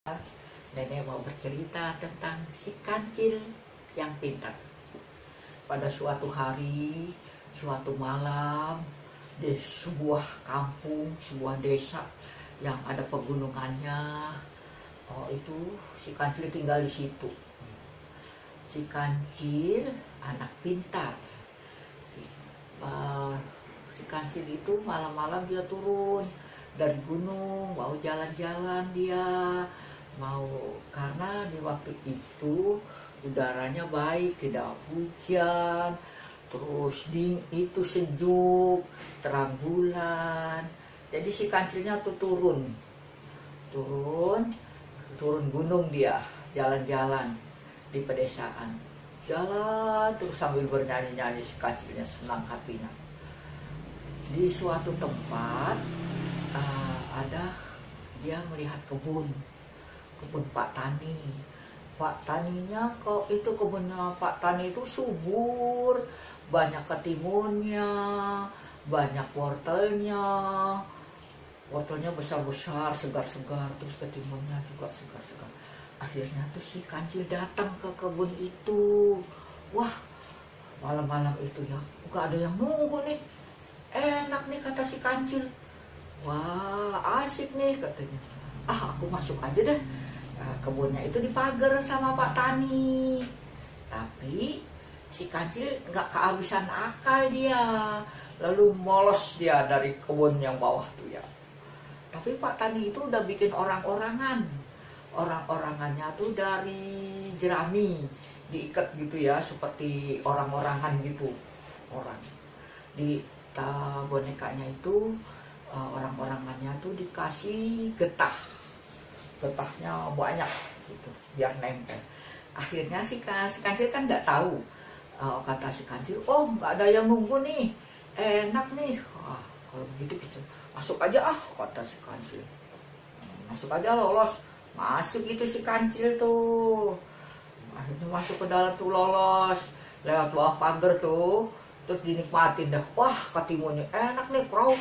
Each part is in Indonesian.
Nenek mau bercerita tentang si kancil yang pintar. Pada suatu hari, suatu malam, di sebuah kampung, sebuah desa yang ada pegunungannya, itu si kancil tinggal di situ. Si kancil anak pintar. Si kancil itu malam-malam dia turun dari gunung, mau jalan-jalan dia. Karena di waktu itu udaranya baik, tidak hujan, terus itu sejuk, terang bulan. Jadi si kancilnya tuh turun gunung dia, jalan-jalan di pedesaan, jalan terus sambil bernyanyi-nyanyi. Si kancilnya senang hatinya. Di suatu tempat dia melihat kebun Pak Tani. Pak Taninya kebun Pak Tani itu subur, banyak ketimunnya, banyak wortelnya besar-besar, segar-segar, terus ketimunnya juga segar-segar. Akhirnya tuh si kancil datang ke kebun itu. Wah, malam-malam itu ya, gak ada yang nunggu nih. Enak nih, kata si kancil. Wah, asik nih, katanya. Aku masuk aja deh. Kebunnya itu dipagar sama Pak Tani. Tapi si kancil nggak kehabisan akal dia, lalu molos dia dari kebun yang bawah tuh ya. Tapi Pak Tani itu udah bikin orang-orangannya tuh dari jerami, diikat gitu ya, seperti orang-orangan gitu. Di bonekanya itu, orang-orangannya tuh dikasih getahnya banyak gitu biar nempel. Akhirnya si kancil kan nggak tahu. Kata si kancil, nggak ada yang nunggu nih, enak nih. Kalau begitu gitu masuk aja, kata si kancil. Masuk aja, lolos. Masuk itu si kancil tuh. Akhirnya masuk ke dalam tuh, lolos lewat bawah pagar tuh. Terus dinikmatin dah. Wah, ketimunnya enak nih, prau.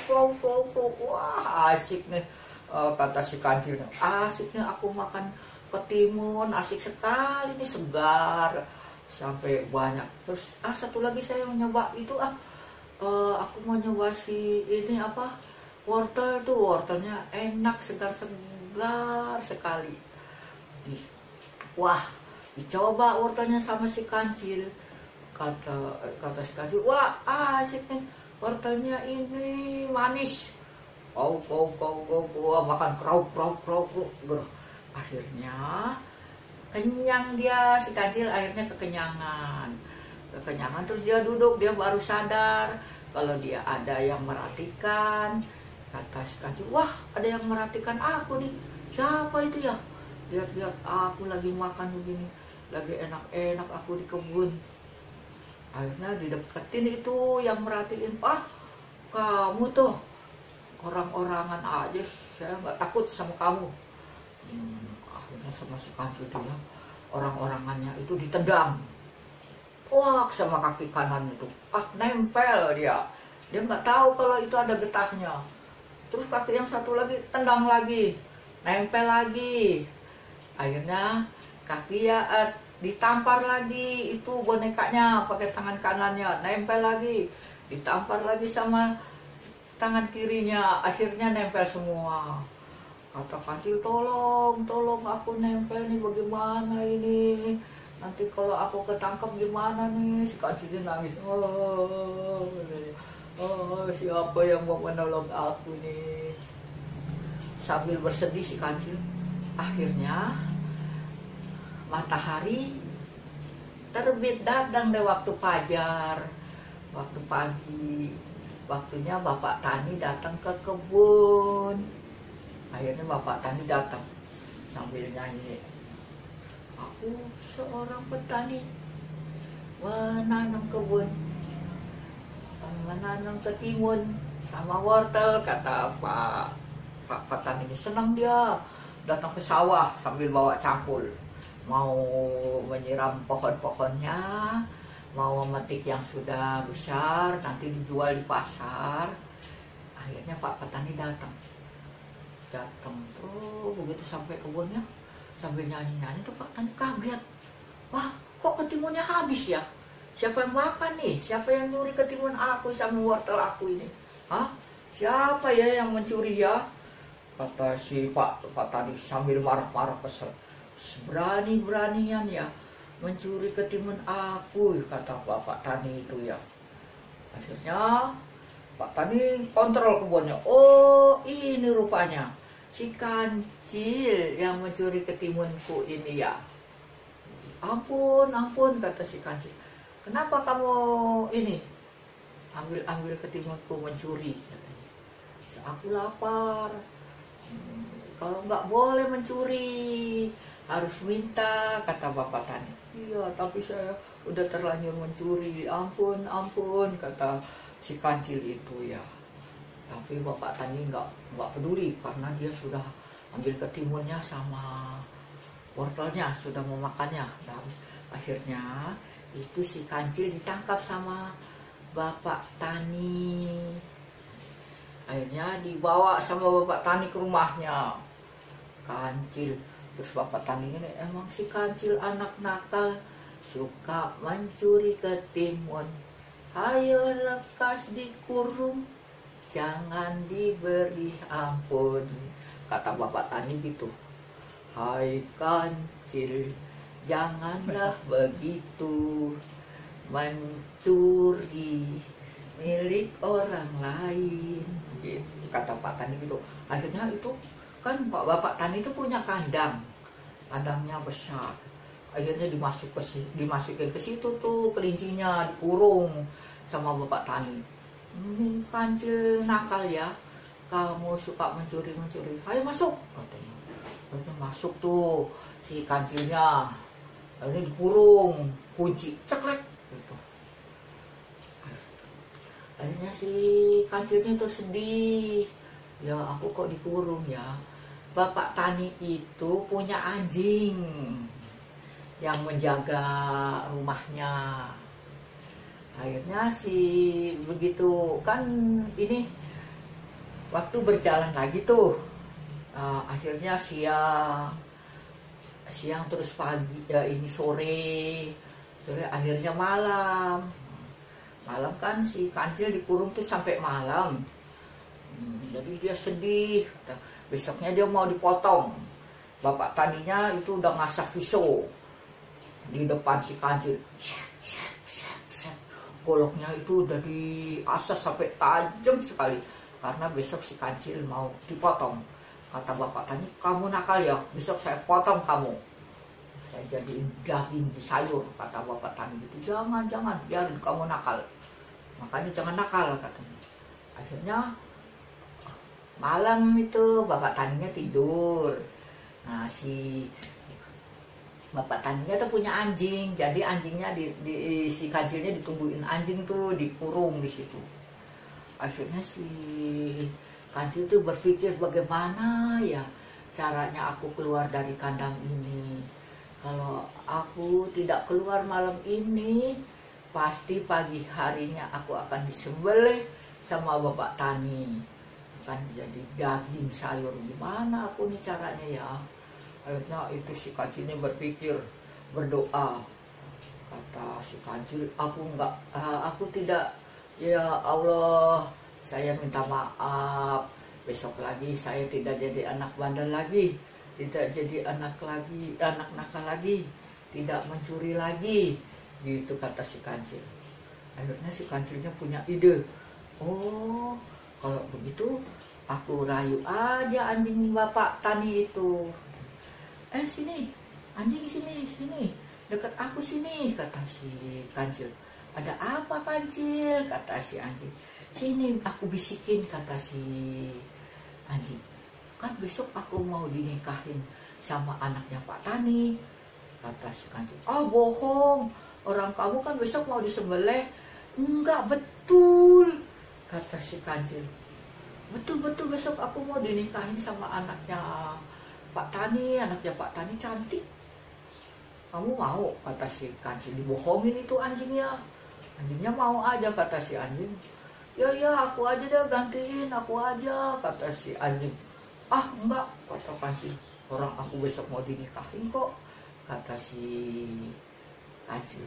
Wah, asik nih. Kata si kancil, asiknya aku makan ketimun, asik sekali nih, segar sampai banyak. Terus satu lagi saya mau nyoba itu, aku mau nyoba si ini wortel tuh, wortelnya enak, segar sekali. Wah, dicoba wortelnya sama si kancil. Kata si kancil, wah asik nih, wortelnya ini manis. Makan krau. Akhirnya kenyang dia, si kancil akhirnya kekenyangan. Terus dia duduk, dia baru sadar kalau dia ada yang merhatikan. Kata si kancil, wah ada yang merhatikan aku nih. Siapa itu ya? Lihat aku lagi makan begini, lagi enak-enak aku di kebun. Akhirnya dideketin itu yang merhatiin. Kamu tuh orang-orangan aja, saya nggak takut sama kamu. Akhirnya sama si kancil itu ya, orang-orangannya itu ditendang. Wah, sama kaki kanan itu, nempel dia nggak tahu kalau itu ada getahnya. Terus kaki yang satu lagi tendang lagi, nempel lagi. Akhirnya kaki ya ditampar lagi, itu bonekanya pakai tangan kanannya, nempel lagi, ditampar lagi sama tangan kirinya, akhirnya nempel semua. Kata kancil, tolong aku nempel nih, bagaimana ini, nanti kalau aku ketangkep gimana nih. Si kancilnya nangis, siapa yang mau menolong aku nih. Sambil bersedih si kancil. Akhirnya matahari terbit, datang deh waktu fajar, waktu pagi. Waktunya Bapak Tani datang ke kebun. Akhirnya Bapak Tani datang sambil nyanyi, aku seorang petani, menanam kebun, menanam ketimun sama wortel. Kata Pak Tani ini senang, dia datang ke sawah sambil bawa cangkul, mau menyiram pohon-pohonnya, mau memetik yang sudah besar, nanti dijual di pasar. Akhirnya Pak Petani datang terus begitu sampai kebunnya, Sambil nyanyi-nyanyi tuh Pak Tani kaget. Wah, kok ketimunnya habis ya? Siapa yang makan nih? Siapa yang nyuri ketimun aku sama wortel aku ini? Hah? Siapa ya yang mencuri ya? Kata si Pak Tani sambil marah-marah kesel. Berani-beranian ya mencuri ketimun aku, kata Bapak Tani itu ya. Akhirnya Pak Tani kontrol kebunnya. Oh, ini rupanya si kancil yang mencuri ketimunku ini ya. Ampun, ampun, kata si kancil. Kenapa kamu ini ambil ketimunku mencuri? Katanya. Aku lapar. Kalau nggak boleh mencuri, harus minta, kata Bapak Tani. Iya, tapi saya udah terlanjur mencuri. Ampun, ampun, kata si kancil itu ya. Tapi Bapak Tani nggak peduli karena dia sudah ambil ketimunnya sama wortelnya, sudah memakannya. Nah, akhirnya itu si kancil ditangkap sama Bapak Tani. Akhirnya dibawa sama Bapak Tani ke rumahnya. Kancil, terus Bapak Tani ini emang si kancil anak nakal, suka mencuri ketimun. Ayo lekas dikurung, jangan diberi ampun, kata Bapak Tani gitu. Hai kancil, janganlah begitu mencuri milik orang lain, gitu, kata Pak Tani gitu. Akhirnya itu kan Bapak Tani itu punya kandangnya besar. Akhirnya dimasukin ke situ tuh kelincinya, dikurung sama Bapak Tani. Ini kancil nakal ya, kamu suka mencuri. Ayo masuk, katanya. Akhirnya masuk tuh si kancilnya. Akhirnya dikurung, kunci, ceklek gitu. Akhirnya si kancilnya tuh sedih. Ya aku kok dikurung ya. Bapak Tani itu punya anjing yang menjaga rumahnya. Akhirnya begitu kan ini waktu berjalan lagi tuh. Akhirnya siang terus pagi ya, ini sore akhirnya malam kan si kancil dikurung tuh sampai malam. Jadi dia sedih. Besoknya dia mau dipotong. Bapak Taninya itu udah ngasak pisau di depan si kancil. Goloknya itu udah diasah sampai tajam sekali karena besok si kancil mau dipotong. Kata Bapak Tani, kamu nakal ya, besok saya potong kamu. Saya jadiin daging di sayur, kata Bapak Tani gitu. Jangan, biarin kamu nakal. Makanya jangan nakal, katanya. Akhirnya malam itu Bapak Taninya tidur. Nah si Bapak Taninya tuh punya anjing, jadi anjingnya si kancilnya ditungguin anjing tuh, dikurung di situ. Akhirnya si kancil tuh berpikir bagaimana ya caranya aku keluar dari kandang ini. Kalau aku tidak keluar malam ini, pasti pagi harinya aku akan disembelih sama Bapak Tani. Kan jadi daging sayur, gimana aku nih caranya ya. Akhirnya itu si kancilnya berpikir, berdoa. Kata si kancil, aku tidak, ya Allah, saya minta maaf. Besok lagi saya tidak jadi anak bandel lagi, tidak jadi anak nakal lagi, tidak mencuri lagi, gitu kata si kancil. Akhirnya si kancilnya punya ide. Oh, kalau begitu aku rayu aja anjing Bapak Tani itu. Sini, anjing sini, dekat aku sini, kata si kancil. Ada apa kancil, kata si anjing. Sini aku bisikin, kata si anjing. Kan besok aku mau dinikahin sama anaknya Pak Tani, kata si kancil. Bohong, orang kamu kan besok mau disembelih. Enggak, betul, kata si kancil. Betul besok aku mau dinikahin sama anaknya Pak Tani, anaknya Pak Tani cantik. Kamu mau, kata si kancil. Dibohongin itu anjingnya. Anjingnya mau aja, kata si anjing. Ya aku aja deh gantiin, aku aja, kata si anjing. Enggak, kata kancil. orang aku besok mau dinikahin kok, kata si kancil.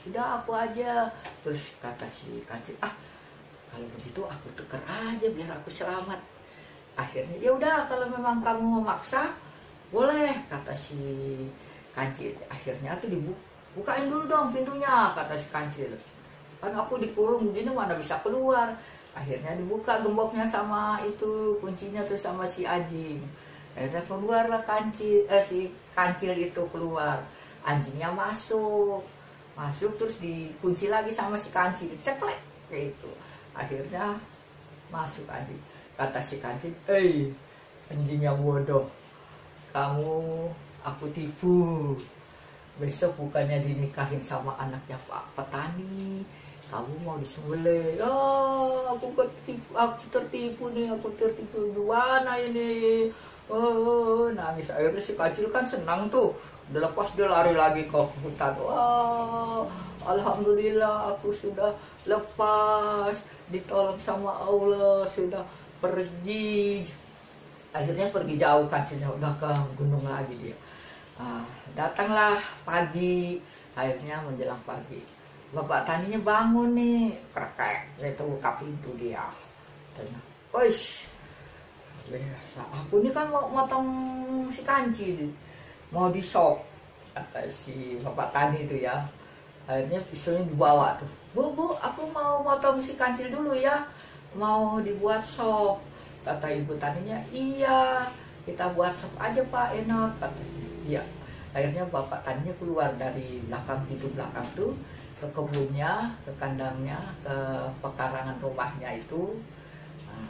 Udah aku aja. Terus kata si kancil, kalau begitu aku tukar aja biar aku selamat. Akhirnya ya udah kalau memang kamu memaksa boleh, kata si kancil. Akhirnya tuh bukain dulu dong pintunya, kata si kancil. Kan aku dikurung begini mana bisa keluar. Akhirnya dibuka gemboknya sama itu kuncinya tuh sama si anjing. Akhirnya keluarlah si kancil itu keluar. Anjingnya masuk terus dikunci lagi sama si kancil, ceklek kayak itu. Akhirnya masuk anjing. Kata si kancil, anjingnya bodoh, kamu aku tipu. Besok bukannya dinikahin sama anaknya Pak Petani, kamu mau disembelih. Aku tertipu nih, aku tertipu gimana ini? Nangis. Akhirnya si kancil kan senang tuh. Udah lepas dia lari lagi ke hutan. Alhamdulillah aku sudah lepas, ditolong sama Allah, sudah pergi. Akhirnya pergi jauh kancilnya, udah ke gunung lagi dia. Datanglah pagi. Akhirnya menjelang pagi, bapak taninya bangun nih, krekek, itu buka pintu dia. Tanya, aku ini kan mau motong si kancil, mau disop, kata si bapak tani itu ya. Akhirnya pisaunya dibawa tuh. Bu, aku mau motong si kancil dulu ya, mau dibuat sop. Kata ibu taninya, iya, kita buat sop aja Pak, enak, katanya. Iya. Akhirnya bapak taninya keluar dari pintu belakang tuh, ke kebunnya, ke kandangnya, ke pekarangan rumahnya itu.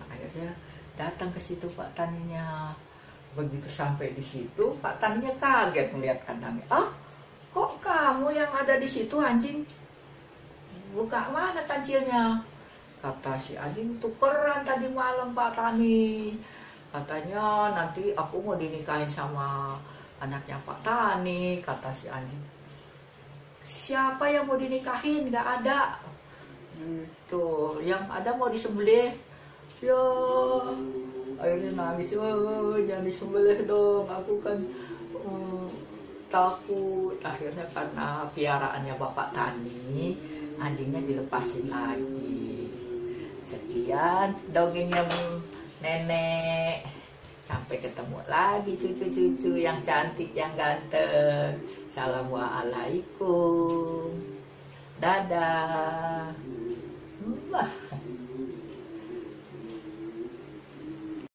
Akhirnya datang ke situ Pak taninya. Begitu sampai di situ, Pak taninya kaget melihat kandangnya. Kok kamu yang ada di situ anjing? Buka mana kancilnya? Kata si anjing, tukeran tadi malam Pak Tani. Katanya nanti aku mau dinikahin sama anaknya Pak Tani, kata si anjing. Siapa yang mau dinikahin? Gak ada. Gitu, yang ada mau disembelih. Ya, akhirnya nangis. Jangan disembelih dong, aku kan takut. Akhirnya karena piaraannya Bapak Tani, anjingnya dilepasin lagi. Sekian dongengnya nenek. Sampai ketemu lagi cucu-cucu yang cantik, yang ganteng. Assalamualaikum. Dadah.